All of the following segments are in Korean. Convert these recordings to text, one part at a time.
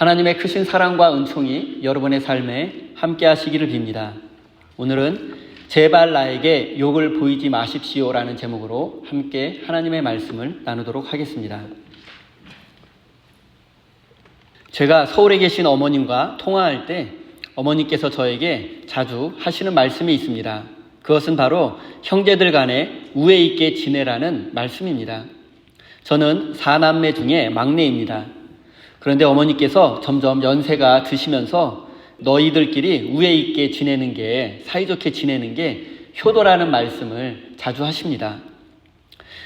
하나님의 크신 사랑과 은총이 여러분의 삶에 함께 하시기를 빕니다. 오늘은 제발 나에게 욕을 보이지 마십시오라는 제목으로 함께 하나님의 말씀을 나누도록 하겠습니다. 제가 서울에 계신 어머님과 통화할 때 어머니께서 저에게 자주 하시는 말씀이 있습니다. 그것은 바로 형제들 간에 우애 있게 지내라는 말씀입니다. 저는 4남매 중에 막내입니다. 그런데 어머니께서 점점 연세가 드시면서 너희들끼리 우애 있게 지내는 게, 사이좋게 지내는 게 효도라는 말씀을 자주 하십니다.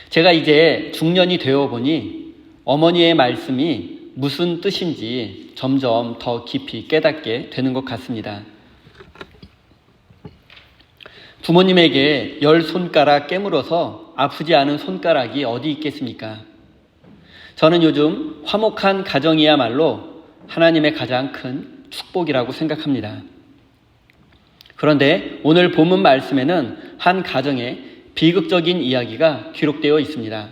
제가 이제 중년이 되어 보니 어머니의 말씀이 무슨 뜻인지 점점 더 깊이 깨닫게 되는 것 같습니다. 부모님에게 10손가락 깨물어서 아프지 않은 손가락이 어디 있겠습니까? 저는 요즘 화목한 가정이야말로 하나님의 가장 큰 축복이라고 생각합니다. 그런데 오늘 본문 말씀에는 한 가정의 비극적인 이야기가 기록되어 있습니다.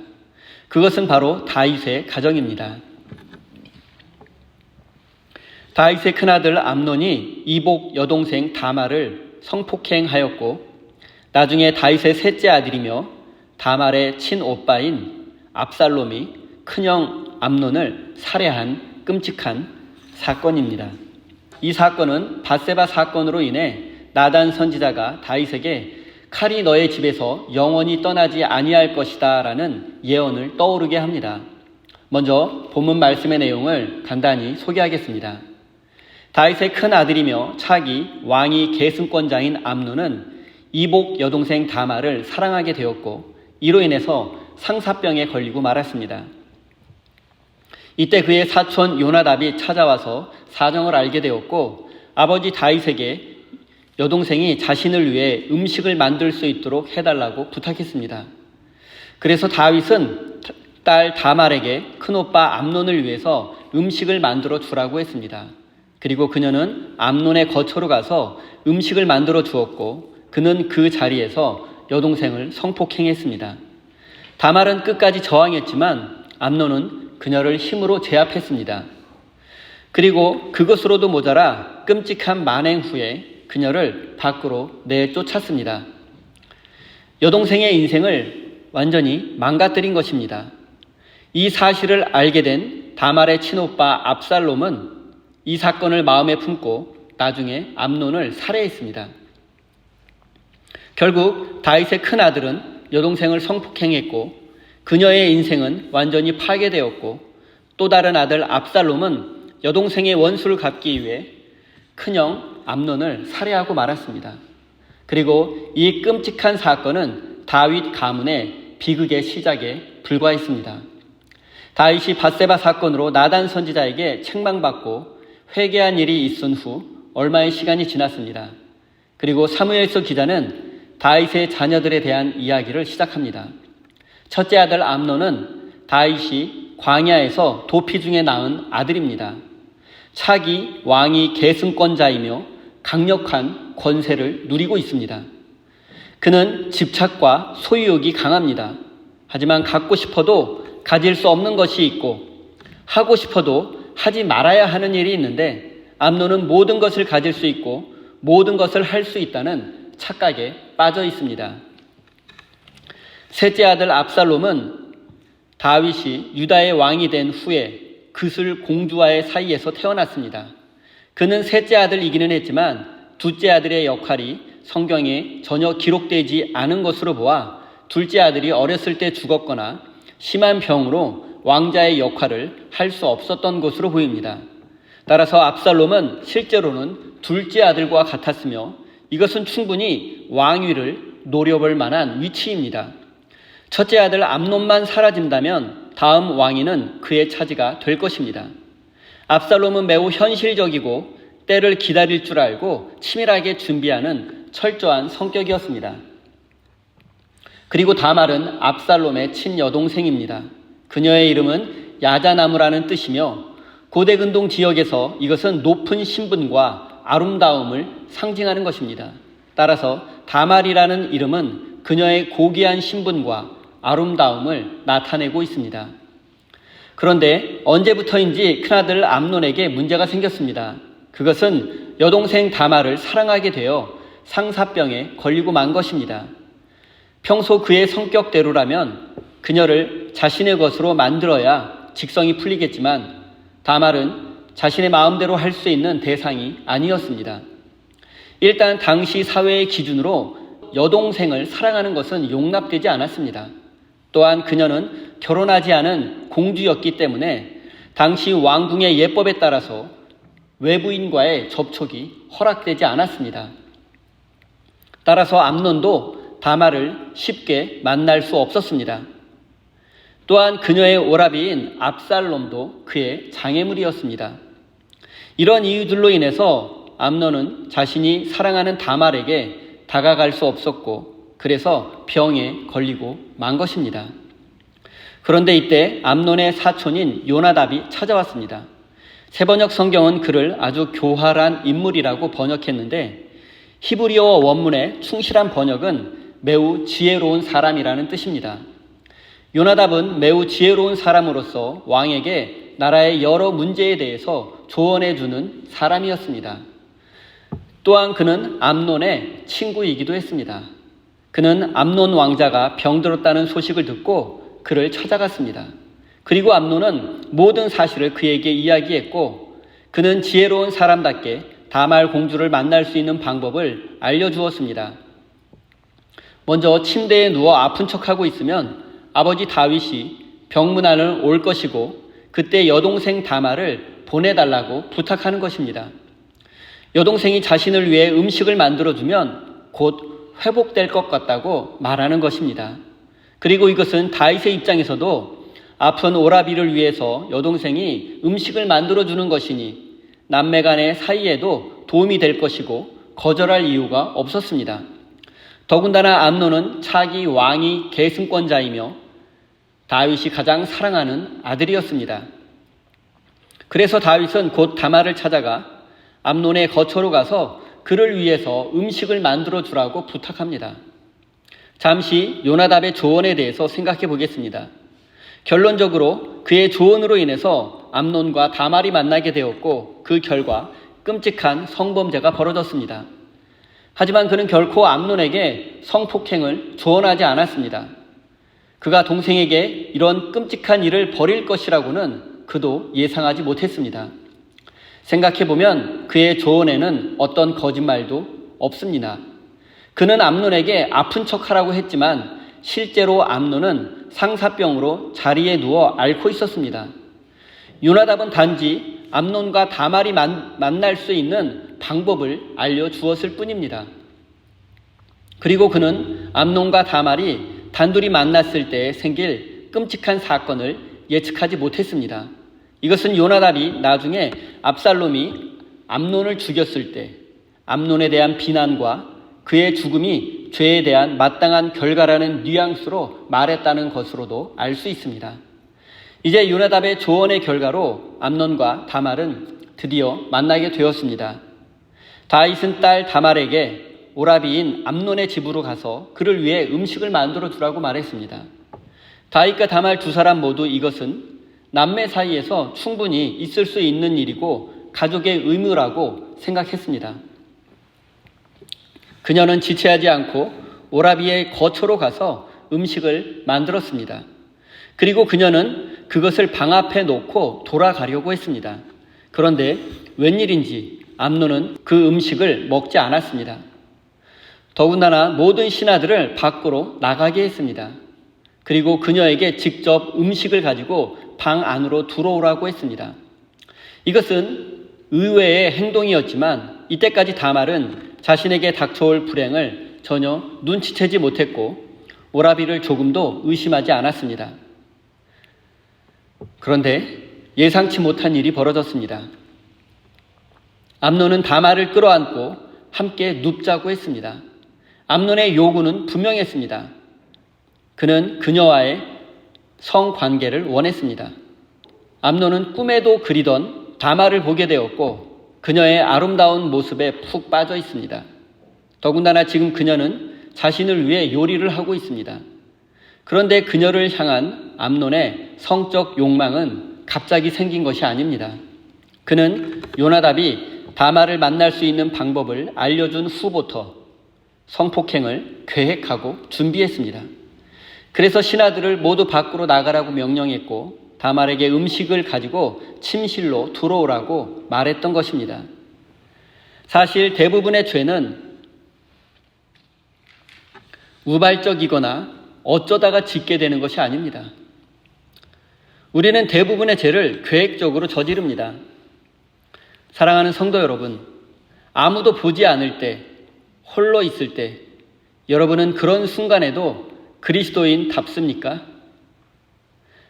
그것은 바로 다윗의 가정입니다. 다윗의 큰아들 암논이 이복 여동생 다말을 성폭행하였고 나중에 다윗의 셋째 아들이며 다말의 친오빠인 압살롬이 큰형 암논을 살해한 끔찍한 사건입니다. 이 사건은 밧세바 사건으로 인해 나단 선지자가 다윗에게 칼이 너의 집에서 영원히 떠나지 아니할 것이다 라는 예언을 떠오르게 합니다. 먼저 본문 말씀의 내용을 간단히 소개하겠습니다. 다윗의 큰 아들이며 차기 왕위 계승권자인 암논은 이복 여동생 다말을 사랑하게 되었고 이로 인해서 상사병에 걸리고 말았습니다. 이때 그의 사촌 요나답이 찾아와서 사정을 알게 되었고 아버지 다윗에게 여동생이 자신을 위해 음식을 만들 수 있도록 해달라고 부탁했습니다. 그래서 다윗은 딸 다말에게 큰오빠 암논을 위해서 음식을 만들어 주라고 했습니다. 그리고 그녀는 암논의 거처로 가서 음식을 만들어 주었고 그는 그 자리에서 여동생을 성폭행했습니다. 다말은 끝까지 저항했지만 암논은 그녀를 힘으로 제압했습니다. 그리고 그것으로도 모자라 끔찍한 만행 후에 그녀를 밖으로 내쫓았습니다. 여동생의 인생을 완전히 망가뜨린 것입니다. 이 사실을 알게 된 다말의 친오빠 압살롬은 이 사건을 마음에 품고 나중에 암논을 살해했습니다. 결국 다윗의 큰 아들은 여동생을 성폭행했고 그녀의 인생은 완전히 파괴되었고 또 다른 아들 압살롬은 여동생의 원수를 갚기 위해 큰형 암논을 살해하고 말았습니다. 그리고 이 끔찍한 사건은 다윗 가문의 비극의 시작에 불과했습니다. 다윗이 밧세바 사건으로 나단 선지자에게 책망받고 회개한 일이 있은 후 얼마의 시간이 지났습니다. 그리고 사무엘서 기자는 다윗의 자녀들에 대한 이야기를 시작합니다. 첫째 아들 암논은 다윗이 광야에서 도피 중에 낳은 아들입니다. 차기 왕위 계승권자이며 강력한 권세를 누리고 있습니다. 그는 집착과 소유욕이 강합니다. 하지만 갖고 싶어도 가질 수 없는 것이 있고 하고 싶어도 하지 말아야 하는 일이 있는데 암논은 모든 것을 가질 수 있고 모든 것을 할 수 있다는 착각에 빠져 있습니다. 셋째 아들 압살롬은 다윗이 유다의 왕이 된 후에 그슬 공주와의 사이에서 태어났습니다. 그는 셋째 아들이기는 했지만 둘째 아들의 역할이 성경에 전혀 기록되지 않은 것으로 보아 둘째 아들이 어렸을 때 죽었거나 심한 병으로 왕자의 역할을 할 수 없었던 것으로 보입니다. 따라서 압살롬은 실제로는 둘째 아들과 같았으며 이것은 충분히 왕위를 노려볼 만한 위치입니다. 첫째 아들 암논만 사라진다면 다음 왕위는 그의 차지가 될 것입니다. 압살롬은 매우 현실적이고 때를 기다릴 줄 알고 치밀하게 준비하는 철저한 성격이었습니다. 그리고 다말은 압살롬의 친여동생입니다. 그녀의 이름은 야자나무라는 뜻이며 고대 근동 지역에서 이것은 높은 신분과 아름다움을 상징하는 것입니다. 따라서 다말이라는 이름은 그녀의 고귀한 신분과 아름다움을 나타내고 있습니다. 그런데 언제부터인지 큰아들 암논에게 문제가 생겼습니다. 그것은 여동생 다말을 사랑하게 되어 상사병에 걸리고 만 것입니다. 평소 그의 성격대로라면 그녀를 자신의 것으로 만들어야 직성이 풀리겠지만 다말은 자신의 마음대로 할 수 있는 대상이 아니었습니다. 일단 당시 사회의 기준으로 여동생을 사랑하는 것은 용납되지 않았습니다. 또한 그녀는 결혼하지 않은 공주였기 때문에 당시 왕궁의 예법에 따라서 외부인과의 접촉이 허락되지 않았습니다. 따라서 암논도 다말을 쉽게 만날 수 없었습니다. 또한 그녀의 오라비인 압살롬도 그의 장애물이었습니다. 이런 이유들로 인해서 암논은 자신이 사랑하는 다말에게 다가갈 수 없었고 그래서 병에 걸리고 만 것입니다. 그런데 이때 암논의 사촌인 요나답이 찾아왔습니다. 세번역 성경은 그를 아주 교활한 인물이라고 번역했는데 히브리어 원문의 충실한 번역은 매우 지혜로운 사람이라는 뜻입니다. 요나답은 매우 지혜로운 사람으로서 왕에게 나라의 여러 문제에 대해서 조언해주는 사람이었습니다. 또한 그는 암논의 친구이기도 했습니다. 그는 암논 왕자가 병들었다는 소식을 듣고 그를 찾아갔습니다. 그리고 암논은 모든 사실을 그에게 이야기했고 그는 지혜로운 사람답게 다말 공주를 만날 수 있는 방법을 알려주었습니다. 먼저 침대에 누워 아픈 척하고 있으면 아버지 다윗이 병문안을 올 것이고 그때 여동생 다말을 보내달라고 부탁하는 것입니다. 여동생이 자신을 위해 음식을 만들어주면 곧 회복될 것 같다고 말하는 것입니다. 그리고 이것은 다윗의 입장에서도 아픈 오라비를 위해서 여동생이 음식을 만들어주는 것이니 남매 간의 사이에도 도움이 될 것이고 거절할 이유가 없었습니다. 더군다나 암논은 차기 왕위 계승권자이며 다윗이 가장 사랑하는 아들이었습니다. 그래서 다윗은 곧 다말을 찾아가 암논의 거처로 가서 그를 위해서 음식을 만들어 주라고 부탁합니다. 잠시 요나답의 조언에 대해서 생각해 보겠습니다. 결론적으로 그의 조언으로 인해서 암논과 다말이 만나게 되었고 그 결과 끔찍한 성범죄가 벌어졌습니다. 하지만 그는 결코 암논에게 성폭행을 조언하지 않았습니다. 그가 동생에게 이런 끔찍한 일을 벌일 것이라고는 그도 예상하지 못했습니다. 생각해보면 그의 조언에는 어떤 거짓말도 없습니다. 그는 암논에게 아픈 척하라고 했지만 실제로 암논은 상사병으로 자리에 누워 앓고 있었습니다. 요나답은 단지 암논과 다말이 만날 수 있는 방법을 알려주었을 뿐입니다. 그리고 그는 암논과 다말이 단둘이 만났을 때 생길 끔찍한 사건을 예측하지 못했습니다. 이것은 요나답이 나중에 압살롬이 암논을 죽였을 때 암논에 대한 비난과 그의 죽음이 죄에 대한 마땅한 결과라는 뉘앙스로 말했다는 것으로도 알 수 있습니다. 이제 요나답의 조언의 결과로 암논과 다말은 드디어 만나게 되었습니다. 다윗은 딸 다말에게 오라비인 암논의 집으로 가서 그를 위해 음식을 만들어 주라고 말했습니다. 다윗과 다말 두 사람 모두 이것은 남매 사이에서 충분히 있을 수 있는 일이고 가족의 의무라고 생각했습니다. 그녀는 지체하지 않고 오라비의 거처로 가서 음식을 만들었습니다. 그리고 그녀는 그것을 방 앞에 놓고 돌아가려고 했습니다. 그런데 웬일인지 암논은 그 음식을 먹지 않았습니다. 더군다나 모든 신하들을 밖으로 나가게 했습니다. 그리고 그녀에게 직접 음식을 가지고 방 안으로 들어오라고 했습니다. 이것은 의외의 행동이었지만 이때까지 다말은 자신에게 닥쳐올 불행을 전혀 눈치채지 못했고 오라비를 조금도 의심하지 않았습니다. 그런데 예상치 못한 일이 벌어졌습니다. 암논은 다말을 끌어안고 함께 눕자고 했습니다. 암논의 요구는 분명했습니다. 그는 그녀와의 성관계를 원했습니다. 암논은 꿈에도 그리던 다말을 보게 되었고 그녀의 아름다운 모습에 푹 빠져 있습니다. 더군다나 지금 그녀는 자신을 위해 요리를 하고 있습니다. 그런데 그녀를 향한 암논의 성적 욕망은 갑자기 생긴 것이 아닙니다. 그는 요나답이 다말을 만날 수 있는 방법을 알려준 후부터 성폭행을 계획하고 준비했습니다. 그래서 신하들을 모두 밖으로 나가라고 명령했고 다말에게 음식을 가지고 침실로 들어오라고 말했던 것입니다. 사실 대부분의 죄는 우발적이거나 어쩌다가 짓게 되는 것이 아닙니다. 우리는 대부분의 죄를 계획적으로 저지릅니다. 사랑하는 성도 여러분, 아무도 보지 않을 때, 홀로 있을 때 여러분은 그런 순간에도 그리스도인답습니까?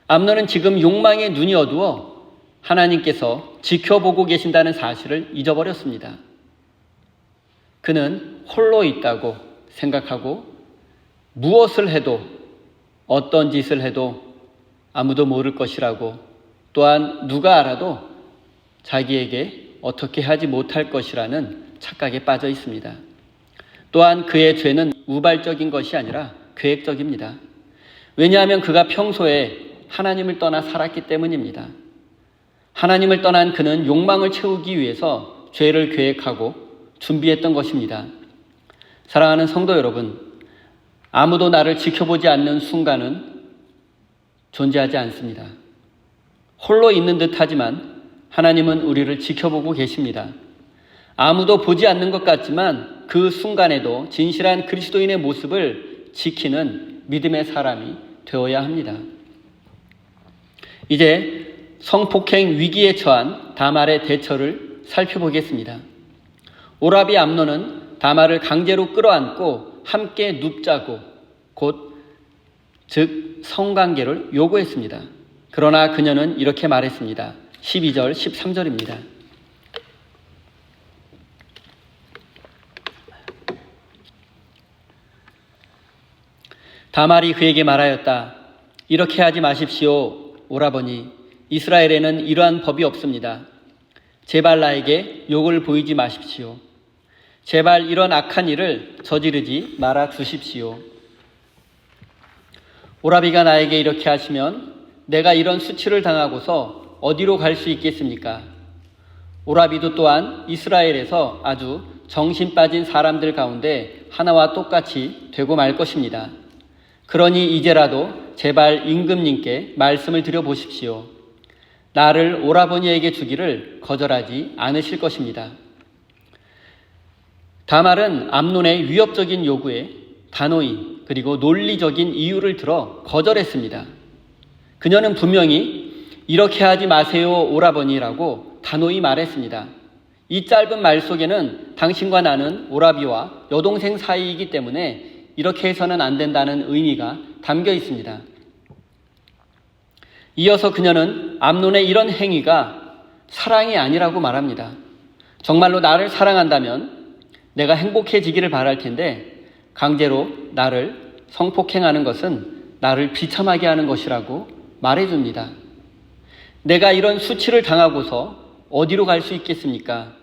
암논은 지금 욕망의 눈이 어두워 하나님께서 지켜보고 계신다는 사실을 잊어버렸습니다. 그는 홀로 있다고 생각하고 무엇을 해도 어떤 짓을 해도 아무도 모를 것이라고, 또한 누가 알아도 자기에게 어떻게 하지 못할 것이라는 착각에 빠져 있습니다. 또한 그의 죄는 우발적인 것이 아니라 계획적입니다. 왜냐하면 그가 평소에 하나님을 떠나 살았기 때문입니다. 하나님을 떠난 그는 욕망을 채우기 위해서 죄를 계획하고 준비했던 것입니다. 사랑하는 성도 여러분, 아무도 나를 지켜보지 않는 순간은 존재하지 않습니다. 홀로 있는 듯 하지만 하나님은 우리를 지켜보고 계십니다. 아무도 보지 않는 것 같지만 그 순간에도 진실한 그리스도인의 모습을 지키는 믿음의 사람이 되어야 합니다. 이제 성폭행 위기에 처한 다말의 대처를 살펴보겠습니다. 오라비 암논은 다말을 강제로 끌어안고 함께 눕자고 즉 성관계를 요구했습니다. 그러나 그녀는 이렇게 말했습니다. 12절 13절입니다. 다말이 그에게 말하였다. 이렇게 하지 마십시오. 오라버니, 이스라엘에는 이러한 법이 없습니다. 제발 나에게 욕을 보이지 마십시오. 제발 이런 악한 일을 저지르지 말아 주십시오. 오라비가 나에게 이렇게 하시면 내가 이런 수치를 당하고서 어디로 갈 수 있겠습니까? 오라비도 또한 이스라엘에서 아주 정신 빠진 사람들 가운데 하나와 똑같이 되고 말 것입니다. 그러니 이제라도 제발 임금님께 말씀을 드려보십시오. 나를 오라버니에게 주기를 거절하지 않으실 것입니다. 다말은 암논의 위협적인 요구에 단호히 그리고 논리적인 이유를 들어 거절했습니다. 그녀는 분명히 이렇게 하지 마세요 오라버니라고 단호히 말했습니다. 이 짧은 말 속에는 당신과 나는 오라비와 여동생 사이이기 때문에 이렇게 해서는 안 된다는 의미가 담겨 있습니다. 이어서 그녀는 암논의 이런 행위가 사랑이 아니라고 말합니다. 정말로 나를 사랑한다면 내가 행복해지기를 바랄 텐데 강제로 나를 성폭행하는 것은 나를 비참하게 하는 것이라고 말해줍니다. 내가 이런 수치를 당하고서 어디로 갈 수 있겠습니까?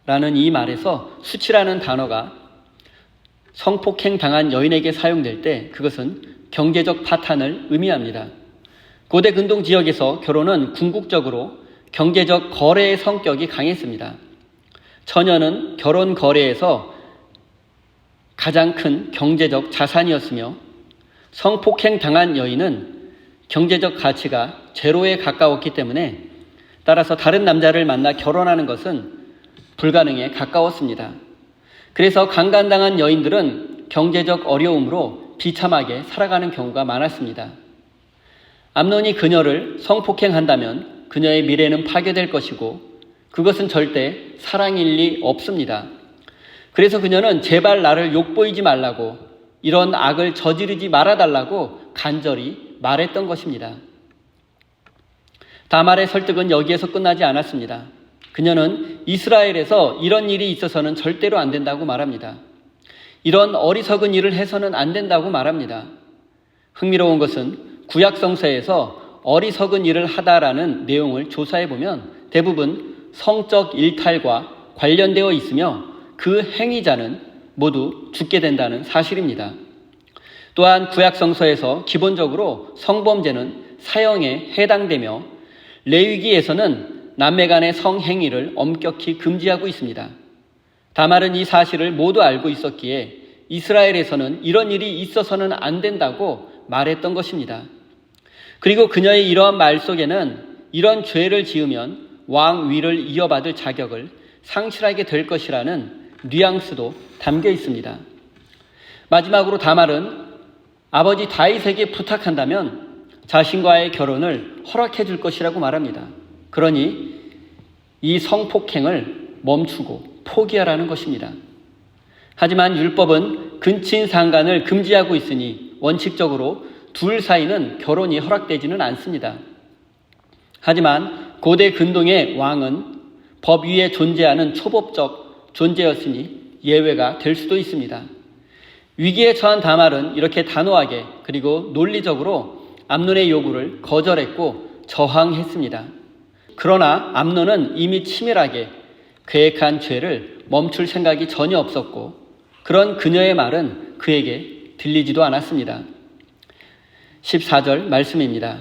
라는 이 말에서 수치라는 단어가 성폭행 당한 여인에게 사용될 때 그것은 경제적 파탄을 의미합니다. 고대 근동 지역에서 결혼은 궁극적으로 경제적 거래의 성격이 강했습니다. 처녀는 결혼 거래에서 가장 큰 경제적 자산이었으며 성폭행 당한 여인은 경제적 가치가 제로에 가까웠기 때문에 따라서 다른 남자를 만나 결혼하는 것은 불가능에 가까웠습니다. 그래서 강간당한 여인들은 경제적 어려움으로 비참하게 살아가는 경우가 많았습니다. 암논이 그녀를 성폭행한다면 그녀의 미래는 파괴될 것이고 그것은 절대 사랑일 리 없습니다. 그래서 그녀는 제발 나를 욕보이지 말라고, 이런 악을 저지르지 말아달라고 간절히 말했던 것입니다. 다말의 설득은 여기에서 끝나지 않았습니다. 그녀는 이스라엘에서 이런 일이 있어서는 절대로 안 된다고 말합니다. 이런 어리석은 일을 해서는 안 된다고 말합니다. 흥미로운 것은 구약 성서에서 어리석은 일을 하다라는 내용을 조사해보면 대부분 성적 일탈과 관련되어 있으며 그 행위자는 모두 죽게 된다는 사실입니다. 또한 구약성서에서 기본적으로 성범죄는 사형에 해당되며 레위기에서는 남매 간의 성행위를 엄격히 금지하고 있습니다. 다말은 이 사실을 모두 알고 있었기에 이스라엘에서는 이런 일이 있어서는 안 된다고 말했던 것입니다. 그리고 그녀의 이러한 말 속에는 이런 죄를 지으면 왕 위를 이어받을 자격을 상실하게 될 것이라는 뉘앙스도 담겨 있습니다. 마지막으로 다말은 아버지 다윗에게 부탁한다면 자신과의 결혼을 허락해 줄 것이라고 말합니다. 그러니 이 성폭행을 멈추고 포기하라는 것입니다. 하지만 율법은 근친 상간을 금지하고 있으니 원칙적으로 둘 사이는 결혼이 허락되지는 않습니다. 하지만 고대 근동의 왕은 법 위에 존재하는 초법적 존재였으니 예외가 될 수도 있습니다. 위기에 처한 다말은 이렇게 단호하게 그리고 논리적으로 암논의 요구를 거절했고 저항했습니다. 그러나 암논은 이미 치밀하게 계획한 죄를 멈출 생각이 전혀 없었고 그런 그녀의 말은 그에게 들리지도 않았습니다. 14절 말씀입니다.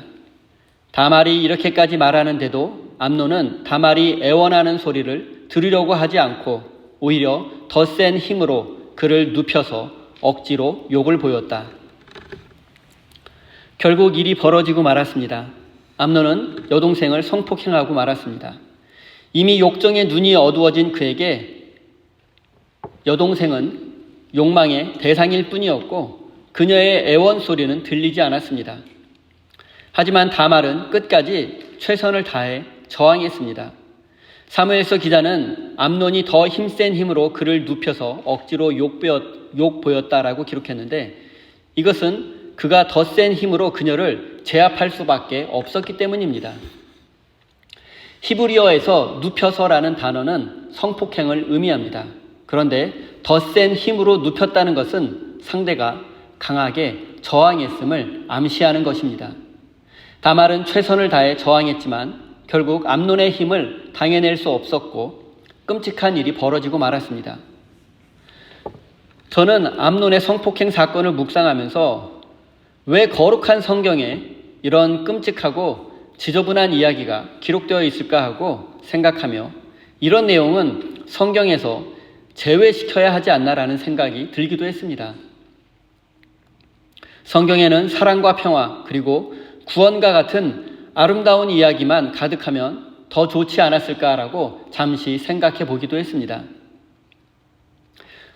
다말이 이렇게까지 말하는데도 암논은 다말이 애원하는 소리를 들으려고 하지 않고 오히려 더 센 힘으로 그를 눕혀서 억지로 욕을 보였다. 결국 일이 벌어지고 말았습니다. 암논은 여동생을 성폭행하고 말았습니다. 이미 욕정에 눈이 어두워진 그에게 여동생은 욕망의 대상일 뿐이었고 그녀의 애원 소리는 들리지 않았습니다. 하지만 다말은 끝까지 최선을 다해 저항했습니다. 사무엘서 기자는 암논이 더 힘센 힘으로 그를 눕혀서 억지로 욕 보였다라고 기록했는데 이것은 그가 더 센 힘으로 그녀를 제압할 수밖에 없었기 때문입니다. 히브리어에서 눕혀서라는 단어는 성폭행을 의미합니다. 그런데 더 센 힘으로 눕혔다는 것은 상대가 강하게 저항했음을 암시하는 것입니다. 다말은 최선을 다해 저항했지만 결국 암논의 힘을 당해낼 수 없었고 끔찍한 일이 벌어지고 말았습니다. 저는 암논의 성폭행 사건을 묵상하면서 왜 거룩한 성경에 이런 끔찍하고 지저분한 이야기가 기록되어 있을까 하고 생각하며 이런 내용은 성경에서 제외시켜야 하지 않나라는 생각이 들기도 했습니다. 성경에는 사랑과 평화 그리고 구원과 같은 아름다운 이야기만 가득하면 더 좋지 않았을까라고 잠시 생각해 보기도 했습니다.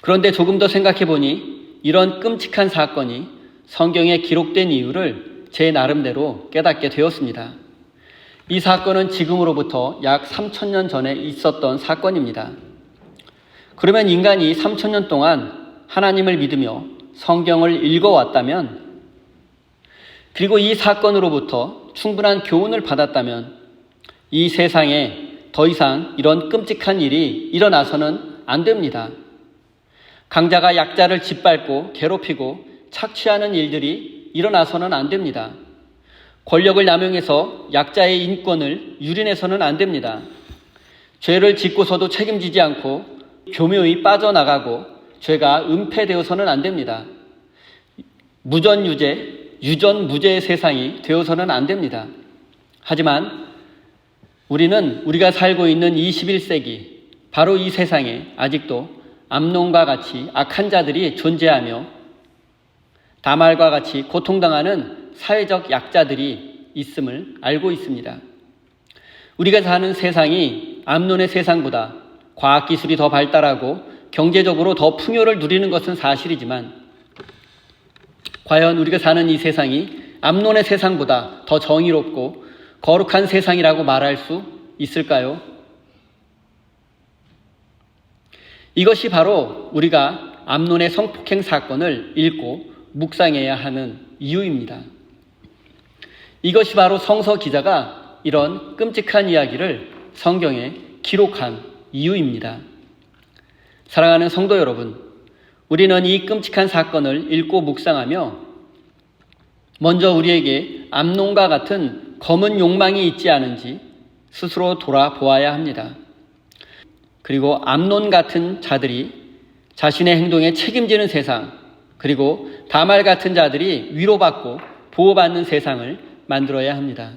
그런데 조금 더 생각해 보니 이런 끔찍한 사건이 성경에 기록된 이유를 제 나름대로 깨닫게 되었습니다. 이 사건은 지금으로부터 약 3,000년 전에 있었던 사건입니다. 그러면 인간이 3,000년 동안 하나님을 믿으며 성경을 읽어왔다면 그리고 이 사건으로부터 충분한 교훈을 받았다면 이 세상에 더 이상 이런 끔찍한 일이 일어나서는 안 됩니다. 강자가 약자를 짓밟고 괴롭히고 착취하는 일들이 일어나서는 안 됩니다. 권력을 남용해서 약자의 인권을 유린해서는 안 됩니다. 죄를 짓고서도 책임지지 않고 교묘히 빠져나가고 죄가 은폐되어서는 안 됩니다. 무전유죄, 유전무죄의 세상이 되어서는 안 됩니다. 하지만 우리는 우리가 살고 있는 21세기 바로 이 세상에 아직도 암논과 같이 악한 자들이 존재하며 다말과 같이 고통당하는 사회적 약자들이 있음을 알고 있습니다. 우리가 사는 세상이 암논의 세상보다 과학기술이 더 발달하고 경제적으로 더 풍요를 누리는 것은 사실이지만 과연 우리가 사는 이 세상이 암논의 세상보다 더 정의롭고 거룩한 세상이라고 말할 수 있을까요? 이것이 바로 우리가 암논의 성폭행 사건을 읽고 묵상해야 하는 이유입니다. 이것이 바로 성서 기자가 이런 끔찍한 이야기를 성경에 기록한 이유입니다. 사랑하는 성도 여러분, 우리는 이 끔찍한 사건을 읽고 묵상하며 먼저 우리에게 암논과 같은 검은 욕망이 있지 않은지 스스로 돌아보아야 합니다. 그리고 암논 같은 자들이 자신의 행동에 책임지는 세상, 그리고 다말 같은 자들이 위로받고 보호받는 세상을 만들어야 합니다.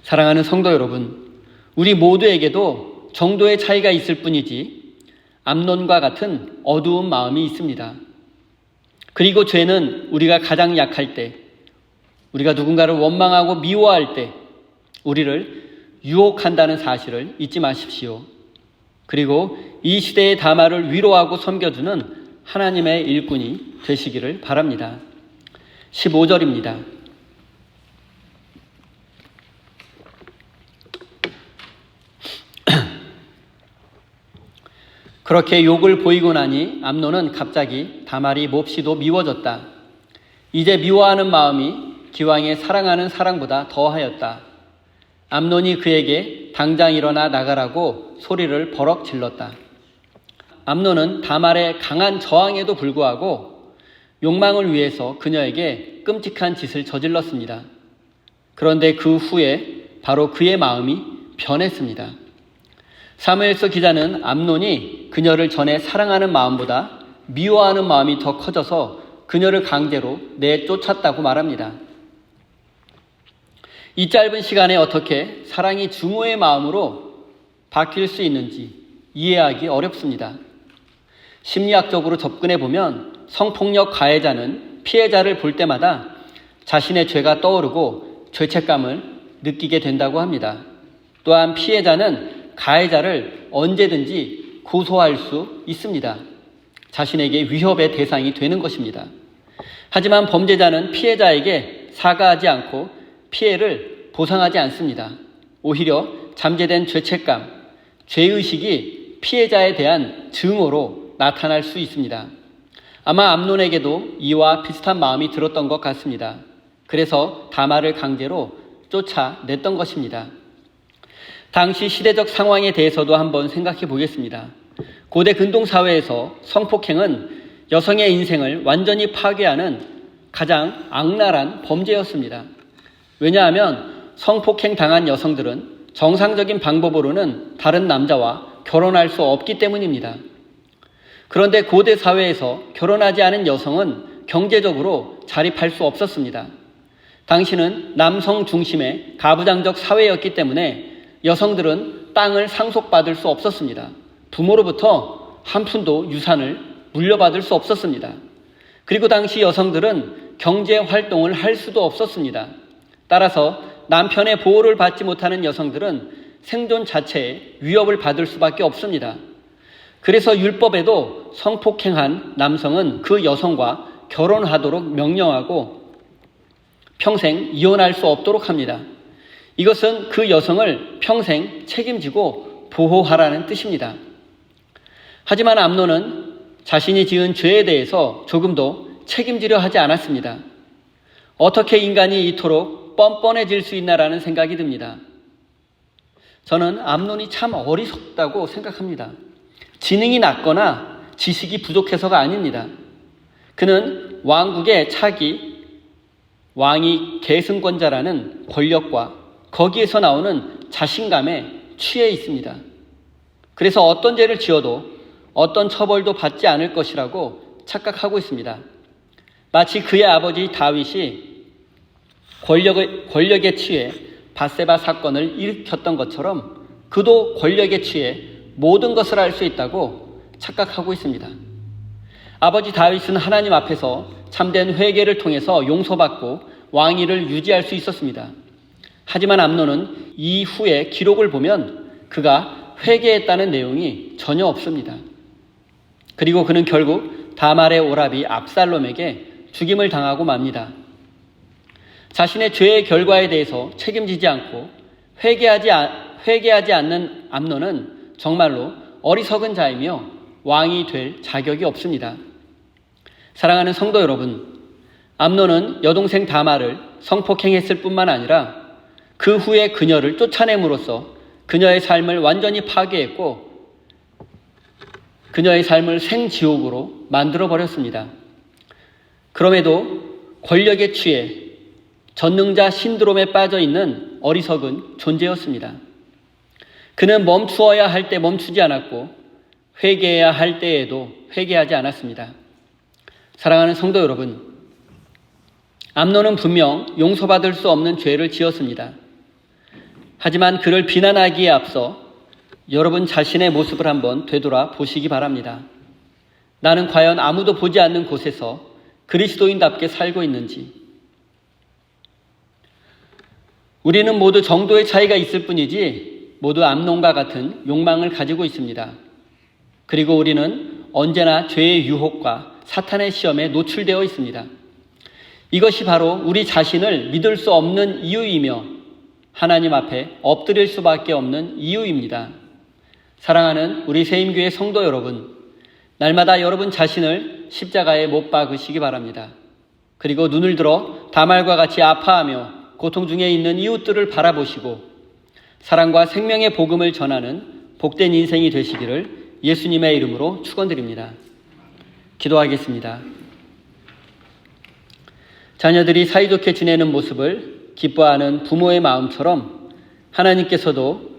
사랑하는 성도 여러분, 우리 모두에게도 정도의 차이가 있을 뿐이지 암논과 같은 어두운 마음이 있습니다. 그리고 죄는 우리가 가장 약할 때, 우리가 누군가를 원망하고 미워할 때 우리를 유혹한다는 사실을 잊지 마십시오. 그리고 이 시대의 다말을 위로하고 섬겨주는 하나님의 일꾼이 되시기를 바랍니다. 15절입니다. 그렇게 욕을 보이고 나니 암논은 갑자기 다말이 몹시도 미워졌다. 이제 미워하는 마음이 기왕에 사랑하는 사랑보다 더하였다. 암논이 그에게 당장 일어나 나가라고 소리를 버럭 질렀다. 암논은 다말의 강한 저항에도 불구하고 욕망을 위해서 그녀에게 끔찍한 짓을 저질렀습니다. 그런데 그 후에 바로 그의 마음이 변했습니다. 사무엘서 기자는 암논이 그녀를 전에 사랑하는 마음보다 미워하는 마음이 더 커져서 그녀를 강제로 내쫓았다고 말합니다. 이 짧은 시간에 어떻게 사랑이 증오의 마음으로 바뀔 수 있는지 이해하기 어렵습니다. 심리학적으로 접근해 보면 성폭력 가해자는 피해자를 볼 때마다 자신의 죄가 떠오르고 죄책감을 느끼게 된다고 합니다. 또한 피해자는 가해자를 언제든지 고소할 수 있습니다. 자신에게 위협의 대상이 되는 것입니다. 하지만 범죄자는 피해자에게 사과하지 않고 피해를 보상하지 않습니다. 오히려 잠재된 죄책감, 죄의식이 피해자에 대한 증오로 나타날 수 있습니다. 아마 암논에게도 이와 비슷한 마음이 들었던 것 같습니다. 그래서 다말을 강제로 쫓아냈던 것입니다. 당시 시대적 상황에 대해서도 한번 생각해 보겠습니다. 고대 근동사회에서 성폭행은 여성의 인생을 완전히 파괴하는 가장 악랄한 범죄였습니다. 왜냐하면 성폭행 당한 여성들은 정상적인 방법으로는 다른 남자와 결혼할 수 없기 때문입니다. 그런데 고대 사회에서 결혼하지 않은 여성은 경제적으로 자립할 수 없었습니다. 당시는 남성 중심의 가부장적 사회였기 때문에 여성들은 땅을 상속받을 수 없었습니다. 부모로부터 한 푼도 유산을 물려받을 수 없었습니다. 그리고 당시 여성들은 경제 활동을 할 수도 없었습니다. 따라서 남편의 보호를 받지 못하는 여성들은 생존 자체에 위협을 받을 수밖에 없습니다. 그래서 율법에도 성폭행한 남성은 그 여성과 결혼하도록 명령하고 평생 이혼할 수 없도록 합니다. 이것은 그 여성을 평생 책임지고 보호하라는 뜻입니다. 하지만 암논은 자신이 지은 죄에 대해서 조금도 책임지려 하지 않았습니다. 어떻게 인간이 이토록 뻔뻔해질 수 있나라는 생각이 듭니다. 저는 암논이 참 어리석다고 생각합니다. 지능이 낮거나 지식이 부족해서가 아닙니다. 그는 왕국의 차기, 왕이 계승권자라는 권력과 거기에서 나오는 자신감에 취해 있습니다. 그래서 어떤 죄를 지어도 어떤 처벌도 받지 않을 것이라고 착각하고 있습니다. 마치 그의 아버지 다윗이 권력에 취해 밧세바 사건을 일으켰던 것처럼 그도 권력에 취해 모든 것을 알 수 있다고 착각하고 있습니다. 아버지 다윗은 하나님 앞에서 참된 회개를 통해서 용서받고 왕위를 유지할 수 있었습니다. 하지만 암논은 이후의 기록을 보면 그가 회개했다는 내용이 전혀 없습니다. 그리고 그는 결국 다말의 오라비 압살롬에게 죽임을 당하고 맙니다. 자신의 죄의 결과에 대해서 책임지지 않고 회개하지 않는 암논은 정말로 어리석은 자이며 왕이 될 자격이 없습니다. 사랑하는 성도 여러분, 암논은 여동생 다말을 성폭행했을 뿐만 아니라 그 후에 그녀를 쫓아냄으로써 그녀의 삶을 완전히 파괴했고 그녀의 삶을 생지옥으로 만들어버렸습니다. 그럼에도 권력에 취해 전능자 신드롬에 빠져있는 어리석은 존재였습니다. 그는 멈추어야 할 때 멈추지 않았고 회개해야 할 때에도 회개하지 않았습니다. 사랑하는 성도 여러분, 암논은 분명 용서받을 수 없는 죄를 지었습니다. 하지만 그를 비난하기에 앞서 여러분 자신의 모습을 한번 되돌아 보시기 바랍니다. 나는 과연 아무도 보지 않는 곳에서 그리스도인답게 살고 있는지. 우리는 모두 정도의 차이가 있을 뿐이지 모두 암논과 같은 욕망을 가지고 있습니다. 그리고 우리는 언제나 죄의 유혹과 사탄의 시험에 노출되어 있습니다. 이것이 바로 우리 자신을 믿을 수 없는 이유이며 하나님 앞에 엎드릴 수밖에 없는 이유입니다. 사랑하는 우리 세임교회 성도 여러분, 날마다 여러분 자신을 십자가에 못 박으시기 바랍니다. 그리고 눈을 들어 다말과 같이 아파하며 고통 중에 있는 이웃들을 바라보시고 사랑과 생명의 복음을 전하는 복된 인생이 되시기를 예수님의 이름으로 축원드립니다. 기도하겠습니다. 자녀들이 사이좋게 지내는 모습을 기뻐하는 부모의 마음처럼 하나님께서도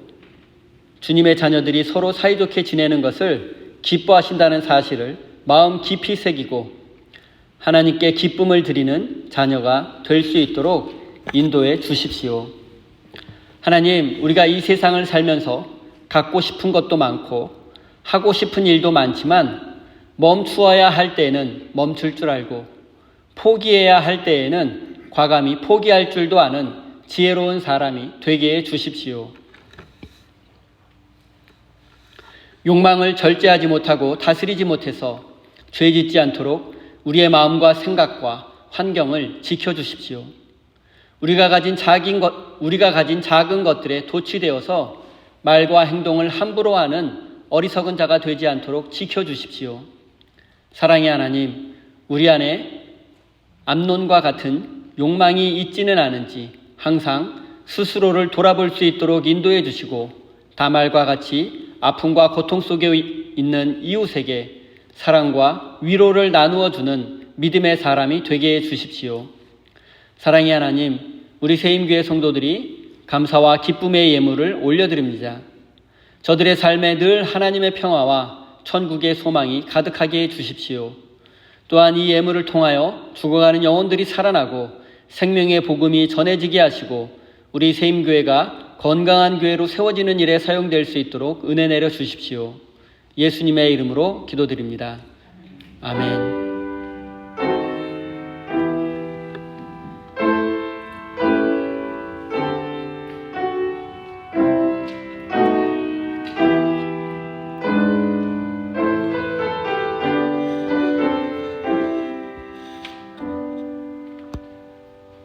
주님의 자녀들이 서로 사이좋게 지내는 것을 기뻐하신다는 사실을 마음 깊이 새기고 하나님께 기쁨을 드리는 자녀가 될 수 있도록 인도해 주십시오. 하나님, 우리가 이 세상을 살면서 갖고 싶은 것도 많고 하고 싶은 일도 많지만 멈추어야 할 때에는 멈출 줄 알고 포기해야 할 때에는 과감히 포기할 줄도 아는 지혜로운 사람이 되게 해 주십시오. 욕망을 절제하지 못하고 다스리지 못해서 죄 짓지 않도록 우리의 마음과 생각과 환경을 지켜주십시오. 우리가 가진 작은 것들에 도취되어서 말과 행동을 함부로 하는 어리석은 자가 되지 않도록 지켜주십시오. 사랑의 하나님, 우리 안에 암논과 같은 욕망이 있지는 않은지 항상 스스로를 돌아볼 수 있도록 인도해 주시고 다말과 같이 아픔과 고통 속에 있는 이웃에게 사랑과 위로를 나누어 주는 믿음의 사람이 되게 해 주십시오. 사랑의 하나님, 우리 세임교회 성도들이 감사와 기쁨의 예물을 올려드립니다. 저들의 삶에 늘 하나님의 평화와 천국의 소망이 가득하게 해 주십시오. 또한 이 예물을 통하여 죽어가는 영혼들이 살아나고 생명의 복음이 전해지게 하시고 우리 세임교회가 건강한 교회로 세워지는 일에 사용될 수 있도록 은혜 내려 주십시오. 예수님의 이름으로 기도드립니다. 아멘.